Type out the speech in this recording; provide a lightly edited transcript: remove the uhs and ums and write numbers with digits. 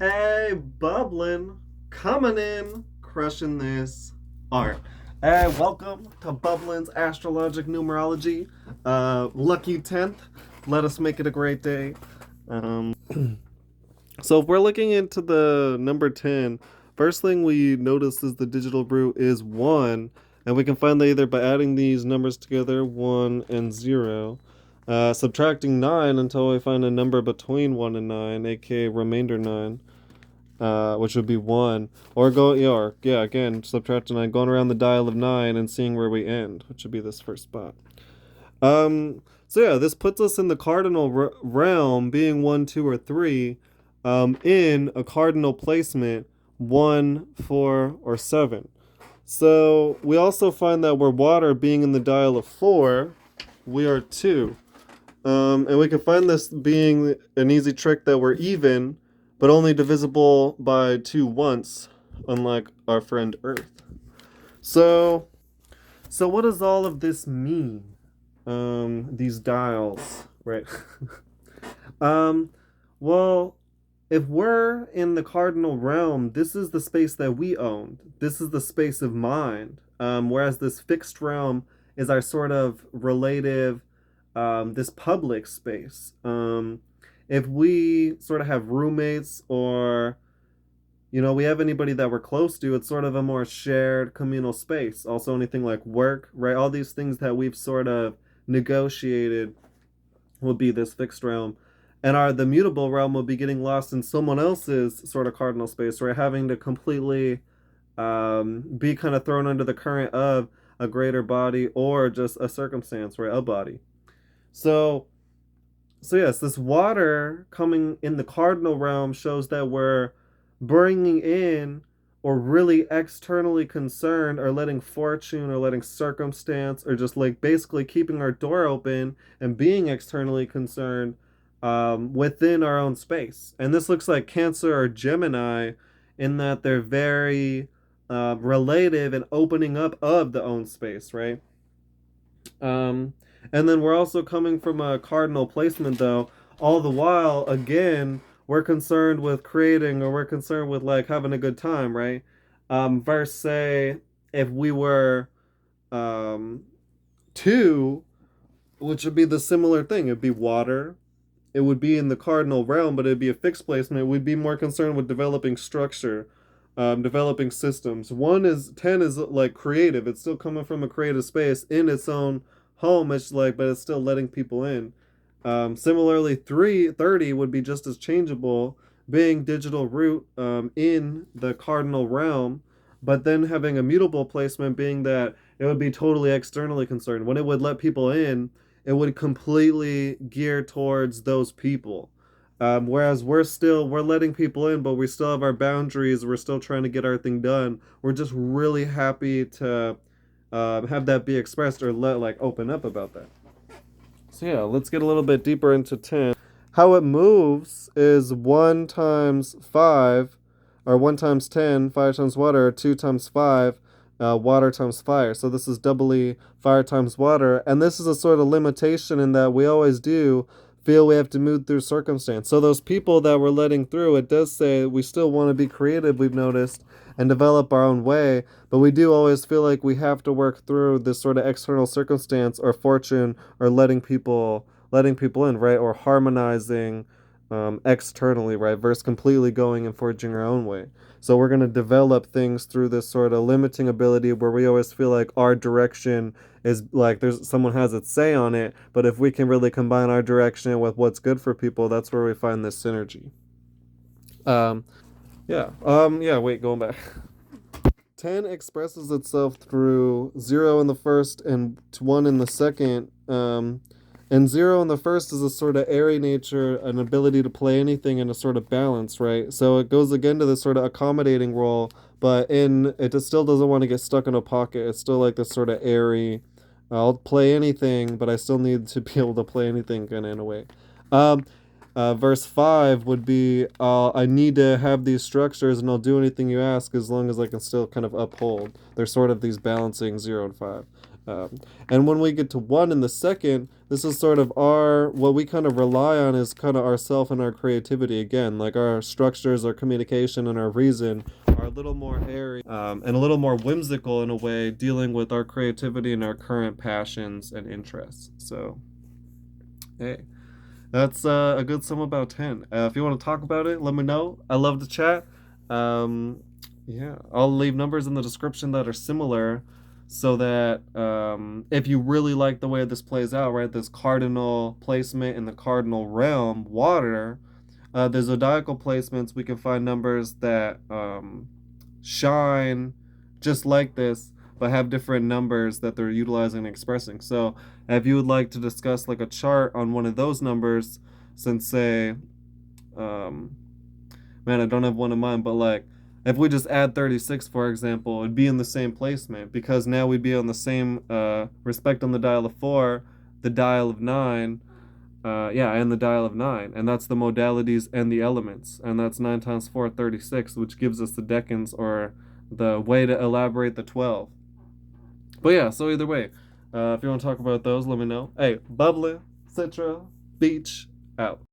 Hey, bubbling, coming in, crushing this art. Hey, welcome to Bublin's Astrologic Numerology. Lucky 10th. Let us make it a great day. Um, so if we're looking into the number 10, first thing we notice is the digital root is 1, and we can find that either by adding these numbers together, 1 and 0, subtracting 9 until we find a number between 1 and 9, aka remainder 9, which would be 1, or again, subtracting 9, going around the dial of 9 and seeing where we end, which would be this first spot. This puts us in the cardinal realm, being 1, 2, or 3, in a cardinal placement 1, 4, or 7. So we also find that we're water, being in the dial of 4, we are 2. And we can find this being an easy trick that we're even, but only divisible by 2 once, unlike our friend Earth. So, so what does all of this mean? These dials, right? um, well, if we're in the cardinal realm, this is the space that we owned. This is the space of mind. Whereas this fixed realm is our sort of relative, this public space. If we sort of have roommates or we have anybody that we're close to, it's sort of a more shared communal space. Also, anything like work, right? All these things that we've sort of negotiated will be this fixed realm. And the mutable realm will be getting lost in someone else's sort of cardinal space, right? Having to completely be kind of thrown under the current of a greater body or just a circumstance, right? A body. So, so yes, this water coming in the cardinal realm shows that we're bringing in or really externally concerned or letting fortune or letting circumstance or just like basically keeping our door open and being externally concerned within our own space. And this looks like Cancer or Gemini in that they're very relative and opening up of the own space, right? Um, and then we're also coming from a cardinal placement, though. All the while, again, we're concerned with creating or we're concerned with like having a good time, right? Verse say if we were um, two, which would be the similar thing. It'd be water. It would be in the cardinal realm, but it'd be a fixed placement. We'd be more concerned with developing structure, developing systems. 10 is like creative. It's still coming from a creative space in its own home. It's like, but it's still letting people in. Similarly, 330 would be just as changeable, being digital root in the cardinal realm, but then having a mutable placement, being that it would be totally externally concerned. When it would let people in, it would completely gear towards those people. Whereas we're letting people in, but we still have our boundaries. We're still trying to get our thing done. We're just really happy to have that be expressed or open up about that. So yeah, let's get a little bit deeper into 10. How it moves is 1 times 5, or 1 times 10, 5 times water, 2 times 5, water times fire. So this is doubly fire times water. And this is a sort of limitation in that we always do feel we have to move through circumstance. So those people that we're letting through, it does say we still want to be creative, we've noticed, and develop our own way, but we do always feel like we have to work through this sort of external circumstance or fortune or letting people in, right? Or harmonizing externally, right? Versus completely going and forging our own way. So we're going to develop things through this sort of limiting ability where we always feel like our direction is like there's someone has its say on it, but if we can really combine our direction with what's good for people, that's where we find this synergy. Um, wait, going back. 10 expresses itself through 0 in the first and 1 in the second. And 0 in the first is a sort of airy nature, an ability to play anything in a sort of balance, right? So it goes again to this sort of accommodating role, but it just still doesn't want to get stuck in a pocket. It's still like this sort of airy, I'll play anything, but I still need to be able to play anything kind of in a way. Um, Verse 5 would be I need to have these structures and I'll do anything you ask as long as I can still kind of uphold. They're sort of these balancing 0 and 5. And when we get to 1 in the second, this is sort of what we kind of rely on is kind of ourself and our creativity again. Like our structures, our communication, and our reason are a little more airy and a little more whimsical in a way, dealing with our creativity and our current passions and interests. So, hey, that's a good sum about 10. If you want to talk about it, let me know. I love to chat. Yeah, I'll leave numbers in the description that are similar so that if you really like the way this plays out, right, this cardinal placement in the cardinal realm, water, the zodiacal placements, we can find numbers that shine just like this, but have different numbers that they're utilizing and expressing. So if you would like to discuss like a chart on one of those numbers, since say, um, man, I don't have one in mind, but like if we just add 36, for example, it'd be in the same placement because now we'd be on the same respect on the dial of 4, the dial of 9, yeah, and the dial of 9. And that's the modalities and the elements. And that's 9 times 4, 36, which gives us the decans or the way to elaborate the 12. But yeah, so either way, if you want to talk about those, let me know. Hey, Bubbly, Citra, Beach, out.